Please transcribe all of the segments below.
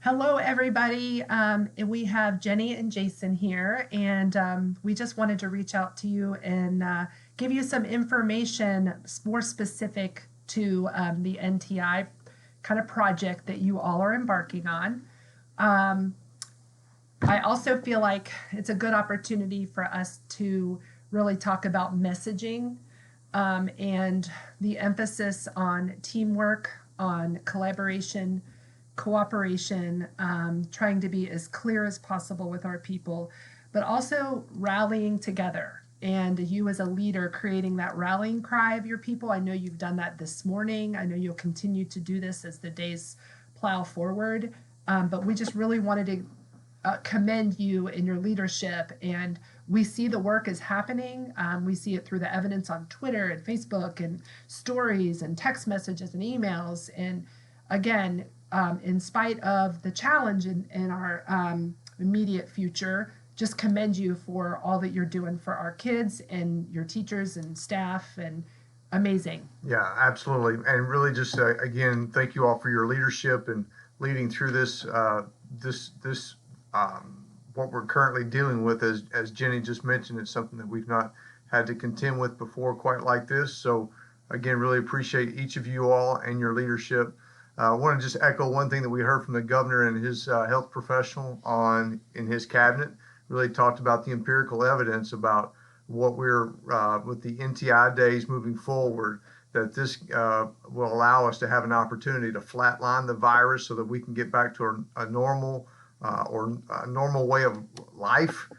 Hello, everybody. We have Jenny and Jason here, and we just wanted to reach out to you and give you some information more specific to the NTI kind of project that you all are embarking on. Um, I also feel like it's a good opportunity for us to really talk about messaging and the emphasis on teamwork, on collaboration, cooperation, trying to be as clear as possible with our people, but also rallying together. And you, as a leader, creating that rallying cry of your people. I know you've done that this morning. I know you'll continue to do this as the days plow forward. But we just really wanted to commend you in your leadership. And we see the work is happening. We see it through the evidence on Twitter and Facebook and stories and text messages and emails. And again, in spite of the challenge in our immediate future, just commend you for all that you're doing for our kids and your teachers and staff, and amazing. Yeah, absolutely. And really just again, thank you all for your leadership and leading through this what we're currently dealing with. As Jenny just mentioned, it's something that we've not had to contend with before quite like this. So again, really appreciate each of you all and your leadership. I want to just echo one thing that we heard from the governor and his health professional in his cabinet. Really talked about the empirical evidence about what we're with the NTI days moving forward, that this will allow us to have an opportunity to flatline the virus so that we can get back to a normal or a normal way of life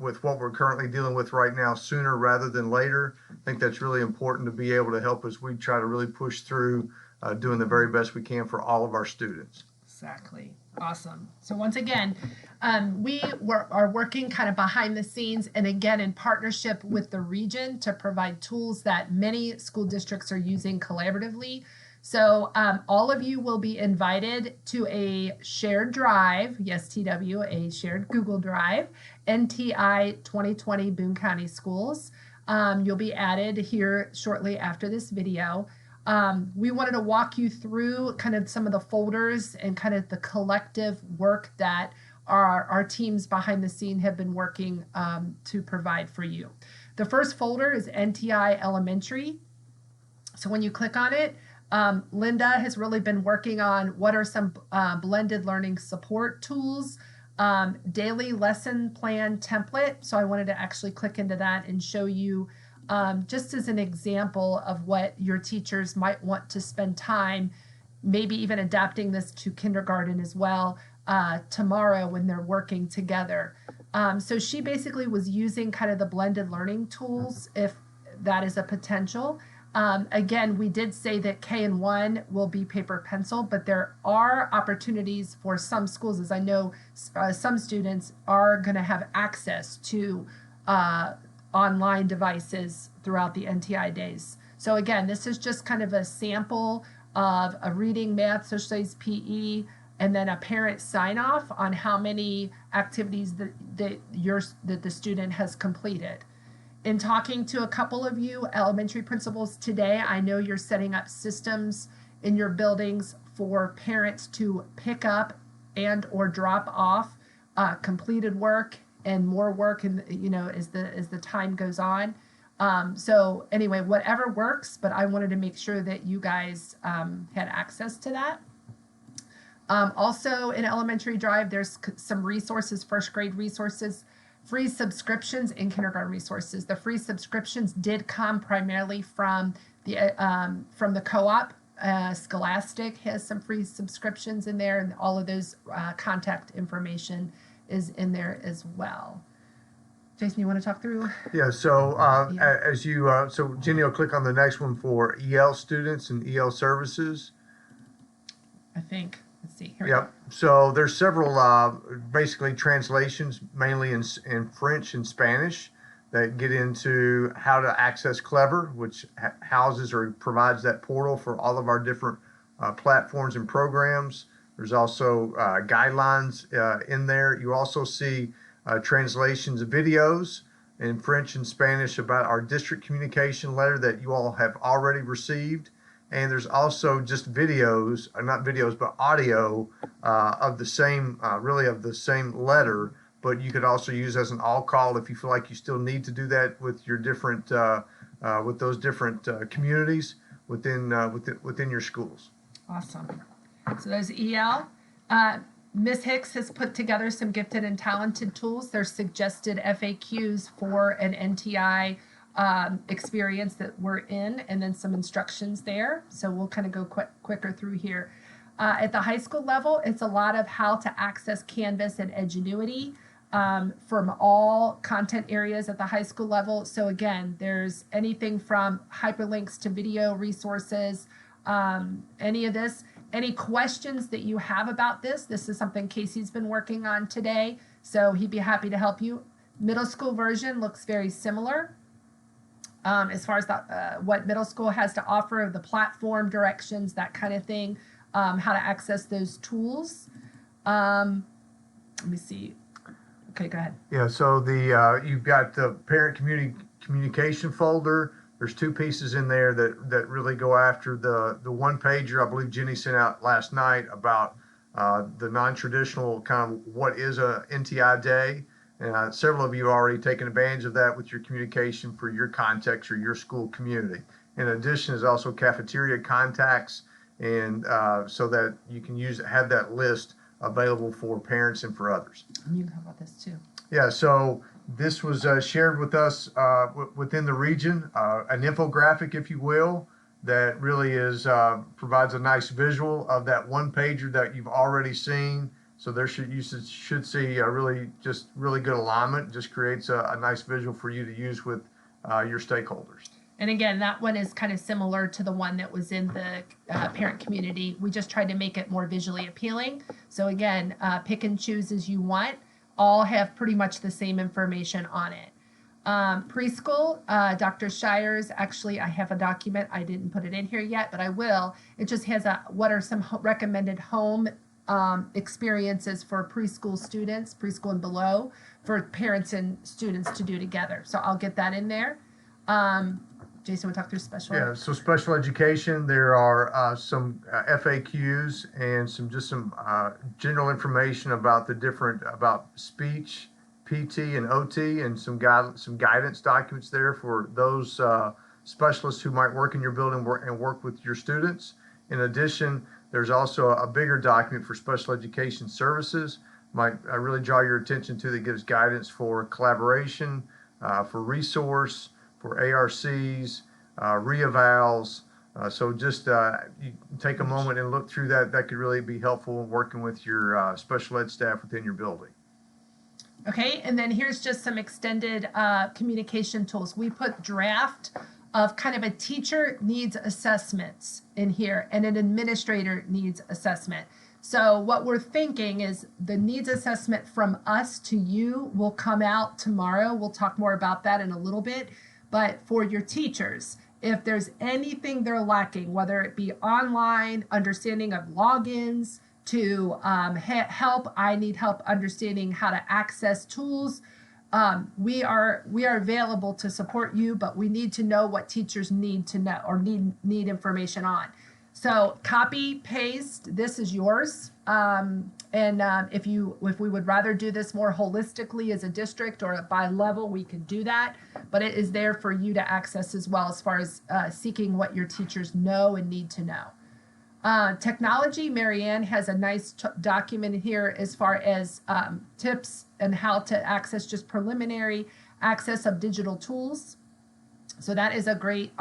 with what we're currently dealing with right now, sooner rather than later. I think that's really important to be able to help us. We try to really push through doing the very best we can for all of our students. Exactly. Awesome. So once again, are working kind of behind the scenes and again in partnership with the region to provide tools that many school districts are using collaboratively. So all of you will be invited to a shared drive, yes, TW, a shared Google Drive, NTI 2020 Boone County Schools. You'll be added here shortly after this video. We wanted to walk you through kind of some of the folders and kind of the collective work that our teams behind the scene have been working to provide for you. The first folder is NTI Elementary. So when you click on it, Linda has really been working on what are some blended learning support tools, daily lesson plan template. So I wanted to actually click into that and show you just as an example of what your teachers might want to spend time, maybe even adapting this to kindergarten as well tomorrow when they're working together. So she basically was using kind of the blended learning tools if that is a potential. Again, we did say that K and 1 will be paper pencil, but there are opportunities for some schools, as I know some students are going to have access to online devices throughout the NTI days. So again, this is just kind of a sample of a reading, math, social studies, PE, and then a parent sign off on how many activities that the student has completed. In talking to a couple of you elementary principals today, I know you're setting up systems in your buildings for parents to pick up and or drop off completed work and more work, and as the time goes on. So anyway, whatever works, but I wanted to make sure that you guys had access to that. Also in Elementary Drive, there's some resources, first grade resources, free subscriptions, and kindergarten resources. The free subscriptions did come primarily from the co-op. Scholastic has some free subscriptions in there, and all of those contact information is in there as well. Jason, you want to talk through? Yeah, so as you, so Jenny will click on the next one for EL students and EL services. I think. Let's see. Here Yep. So there's several basically translations, mainly in French and Spanish, that get into how to access Clever, which houses or provides that portal for all of our different platforms and programs. There's also guidelines in there. You also see translations of videos in French and Spanish about our district communication letter that you all have already received. And there's also just videos, not videos, but audio of the same, really of the same letter. But you could also use as an all call if you feel like you still need to do that with your different, with those different communities within your schools. Awesome. So there's EL. Ms. Hicks has put together some gifted and talented tools. There's suggested FAQs for an NTI experience that we're in, and then some instructions there. So we'll kind of go quicker through here. At the high school level, it's a lot of how to access Canvas and Edgenuity from all content areas at the high school level. So again, there's anything from hyperlinks to video resources, any of this. Any questions that you have about this? This is something Casey's been working on today, so he'd be happy to help you. Middle school version looks very similar as far as what middle school has to offer, the platform directions, that kind of thing, how to access those tools. Let me see. Okay, go ahead. Yeah, so you've got the parent communication folder. There's two pieces in there that really go after the one pager I believe Jenny sent out last night about the non-traditional kind of what is a NTI day. And several of you have already taken advantage of that with your communication for your context or your school community. In addition, is also cafeteria contacts, and so that you can have that list available for parents and for others. And you can talk about this too. Yeah, so this was shared with us within the region, an infographic, if you will, that really provides a nice visual of that one pager that you've already seen. So you should see a really good alignment. Just creates a nice visual for you to use with your stakeholders. And again, that one is kind of similar to the one that was in the parent community. We just tried to make it more visually appealing. So again, pick and choose as you want. All have pretty much the same information on it. Preschool, Dr. Shires, actually, I have a document. I didn't put it in here yet, but I will. It just has what are some recommended home experiences for preschool students, preschool and below, for parents and students to do together. So I'll get that in there. Jason, we'll talk through special. Yeah, so special education, there are some FAQs and some general information about about speech, PT, and OT, and some guidance documents there for those specialists who might work in your building and work with your students. In addition, there's also a bigger document for special education services. Might really draw your attention to, that gives guidance for collaboration, for resource, for ARCs, reevals. So just you take a moment and look through that. That could really be helpful in working with your special ed staff within your building. Okay, and then here's just some extended communication tools. We put draft of kind of a teacher needs assessments in here and an administrator needs assessment. So what we're thinking is the needs assessment from us to you will come out tomorrow. We'll talk more about that in a little bit. But for your teachers, if there's anything they're lacking, whether it be online, understanding of logins, to help, I need help understanding how to access tools, we are available to support you, but we need to know what teachers need to know or need information on. So copy, paste, this is yours. If we would rather do this more holistically as a district or by level, we can do that. But it is there for you to access as well, as far as seeking what your teachers know and need to know. Technology, Marianne has a nice document here as far as tips and how to access just preliminary access of digital tools. So that is a great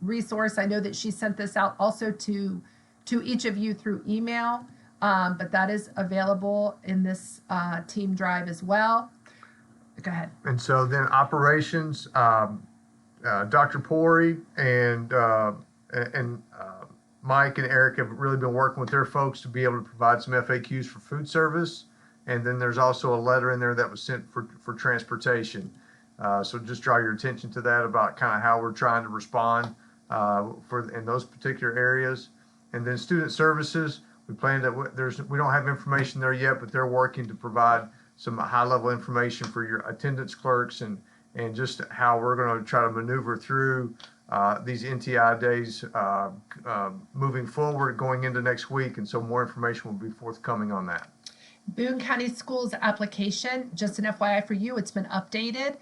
resource. I know that she sent this out also to each of you through email, but that is available in this team drive as well. Go ahead. And so then operations, Dr. Pori and Mike and Eric have really been working with their folks to be able to provide some FAQs for food service. And then there's also a letter in there that was sent for transportation. So just draw your attention to that about kind of how we're trying to respond in those particular areas. And then student services, we plan that we don't have information there yet, but they're working to provide some high level information for your attendance clerks and just how we're going to try to maneuver through these NTI days moving forward, going into next week. And so more information will be forthcoming on that. Boone County Schools application, just an FYI for you, it's been updated.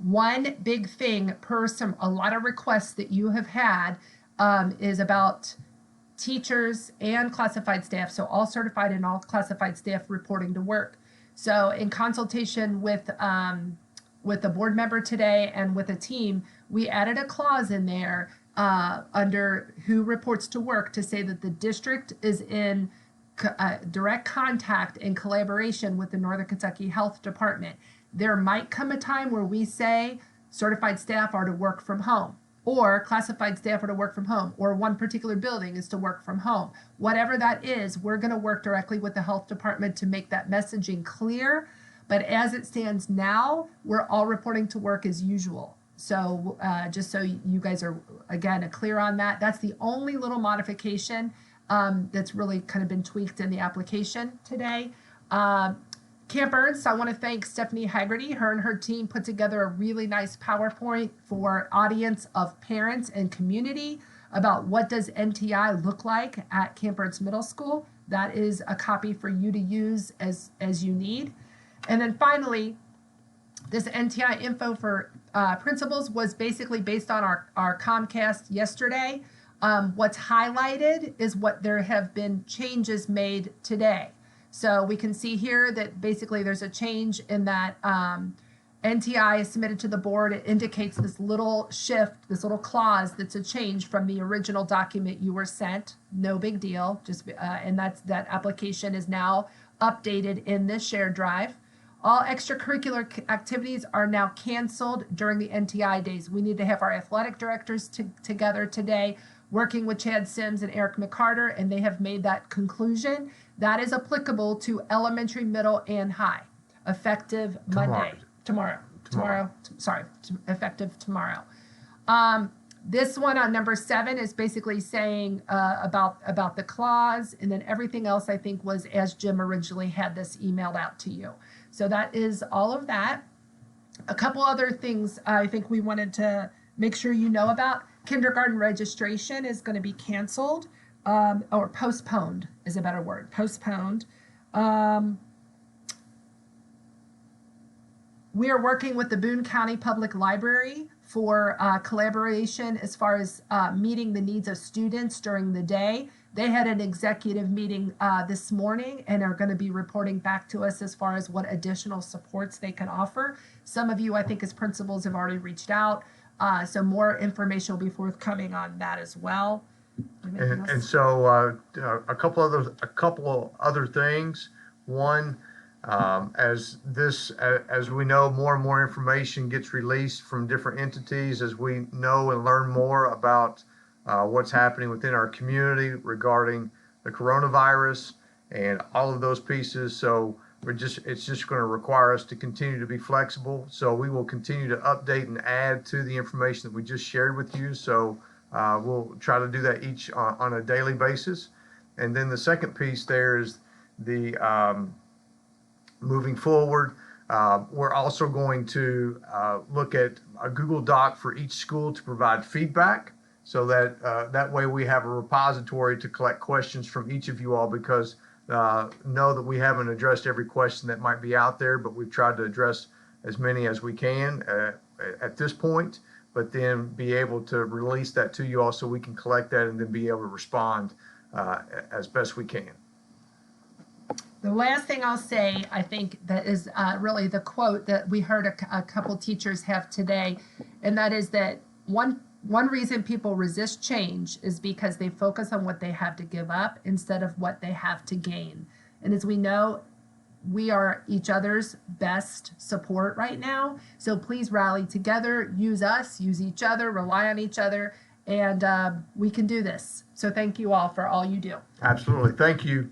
One big thing per a lot of requests that you have had is about teachers and classified staff, so all certified and all classified staff reporting to work. So in consultation with a board member today and with a team, we added a clause in there under who reports to work to say that the district is in direct contact and collaboration with the Northern Kentucky Health Department. There might come a time where we say certified staff are to work from home, or classified staff are to work from home, or one particular building is to work from home. Whatever that is, we're going to work directly with the health department to make that messaging clear. But as it stands now, we're all reporting to work as usual. So just so you guys are, again, clear on that. That's the only little modification that's really kind of been tweaked in the application today. Camp Ernst, I want to thank Stephanie Haggerty. Her and her team put together a really nice PowerPoint for audience of parents and community about what does NTI look like at Camp Ernst Middle School. That is a copy for you to use as you need. And then finally, this NTI info for principals was basically based on our Comcast yesterday. What's highlighted is what there have been changes made today. So we can see here that basically there's a change in that NTI is submitted to the board. It indicates this little shift, this little clause that's a change from the original document you were sent. No big deal. Just and that application is now updated in this shared drive. All extracurricular activities are now canceled during the NTI days. We need to have our athletic directors together today, working with Chad Sims and Eric McCarter, and they have made that conclusion. That is applicable to elementary, middle, and high, effective Monday. Tomorrow. Effective tomorrow. This one on number 7 is basically saying about the clause, and then everything else I think was as Jim originally had this emailed out to you. So that is all of that. A couple other things I think we wanted to make sure you know about. Kindergarten registration is going to be canceled, or postponed is a better word, postponed. We are working with the Boone County Public Library for collaboration as far as meeting the needs of students during the day. They had an executive meeting this morning and are going to be reporting back to us as far as what additional supports they can offer. Some of you, I think, as principals have already reached out, so more information will be forthcoming on that as well. And so a couple of other things. One, as we know, more and more information gets released from different entities as we know and learn more about what's happening within our community regarding the coronavirus and all of those pieces. So it's just going to require us to continue to be flexible. So we will continue to update and add to the information that we just shared with you. So we'll try to do that each on a daily basis. And then the second piece there is the moving forward. We're also going to look at a Google Doc for each school to provide feedback, so that that way we have a repository to collect questions from each of you all, because know that we haven't addressed every question that might be out there, but we've tried to address as many as we can at this point, but then be able to release that to you all so we can collect that and then be able to respond as best we can. The last thing I'll say, I think that is really the quote that we heard a couple teachers have today, and that is that one reason people resist change is because they focus on what they have to give up instead of what they have to gain. And as we know, we are each other's best support right now. So please rally together, use us, use each other, rely on each other, and we can do this. So thank you all for all you do. Absolutely. Thank you.